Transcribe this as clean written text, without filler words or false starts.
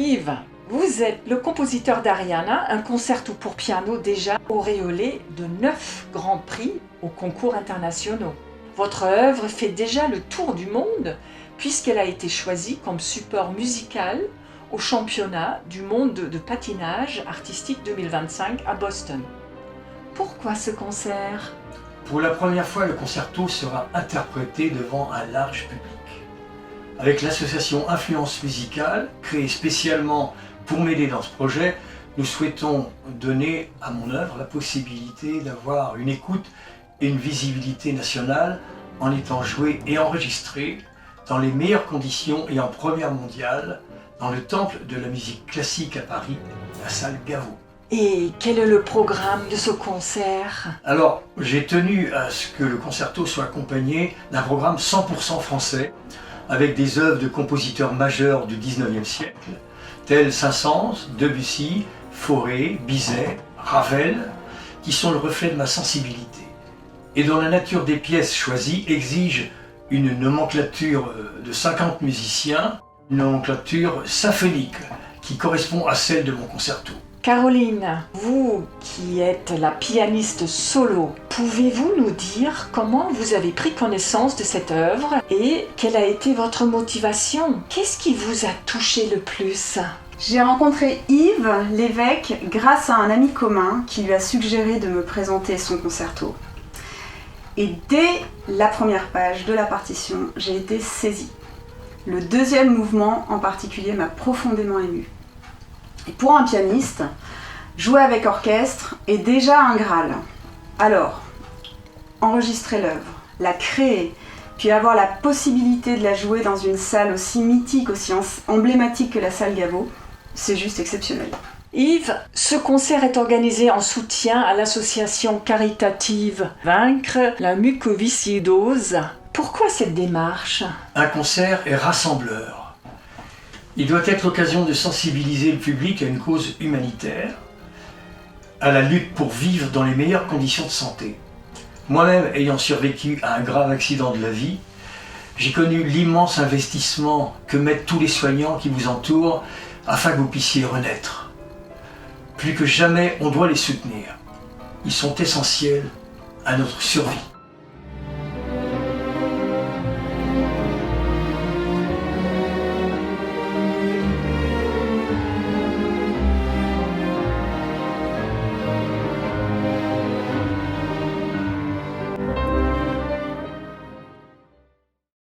Yves, vous êtes le compositeur d'Ariana, un concerto pour piano déjà auréolé de 9 grands prix aux concours internationaux. Votre œuvre fait déjà le tour du monde puisqu'elle a été choisie comme support musical au championnat du monde de patinage artistique 2025 à Boston. Pourquoi ce concert ? Pour la première fois, le concerto sera interprété devant un large public. Avec l'association Influence Musicale, créée spécialement pour m'aider dans ce projet, nous souhaitons donner à mon œuvre la possibilité d'avoir une écoute et une visibilité nationale en étant jouée et enregistrée dans les meilleures conditions et en première mondiale dans le Temple de la musique classique à Paris, la salle Gaveau. Et quel est le programme de ce concert ? Alors, j'ai tenu à ce que le concerto soit accompagné d'un programme 100% français, avec des œuvres de compositeurs majeurs du 19e siècle, tels Saint-Saëns, Debussy, Fauré, Bizet, Ravel, qui sont le reflet de ma sensibilité, et dont la nature des pièces choisies exige une nomenclature de 50 musiciens, une nomenclature symphonique qui correspond à celle de mon concerto. Caroline, vous qui êtes la pianiste solo, pouvez-vous nous dire comment vous avez pris connaissance de cette œuvre et quelle a été votre motivation ? Qu'est-ce qui vous a touché le plus ? J'ai rencontré Yves l'évêque grâce à un ami commun qui lui a suggéré de me présenter son concerto. Et dès la première page de la partition, j'ai été saisie. Le deuxième mouvement en particulier m'a profondément émue. Et pour un pianiste, jouer avec orchestre est déjà un Graal. Alors, enregistrer l'œuvre, la créer, puis avoir la possibilité de la jouer dans une salle aussi mythique, aussi emblématique que la salle Gaveau, c'est juste exceptionnel. Yves, ce concert est organisé en soutien à l'association caritative Vaincre la mucoviscidose. Pourquoi cette démarche ? Un concert est rassembleur. Il doit être l'occasion de sensibiliser le public à une cause humanitaire, à la lutte pour vivre dans les meilleures conditions de santé. Moi-même, ayant survécu à un grave accident de la vie, j'ai connu l'immense investissement que mettent tous les soignants qui vous entourent afin que vous puissiez renaître. Plus que jamais, on doit les soutenir. Ils sont essentiels à notre survie.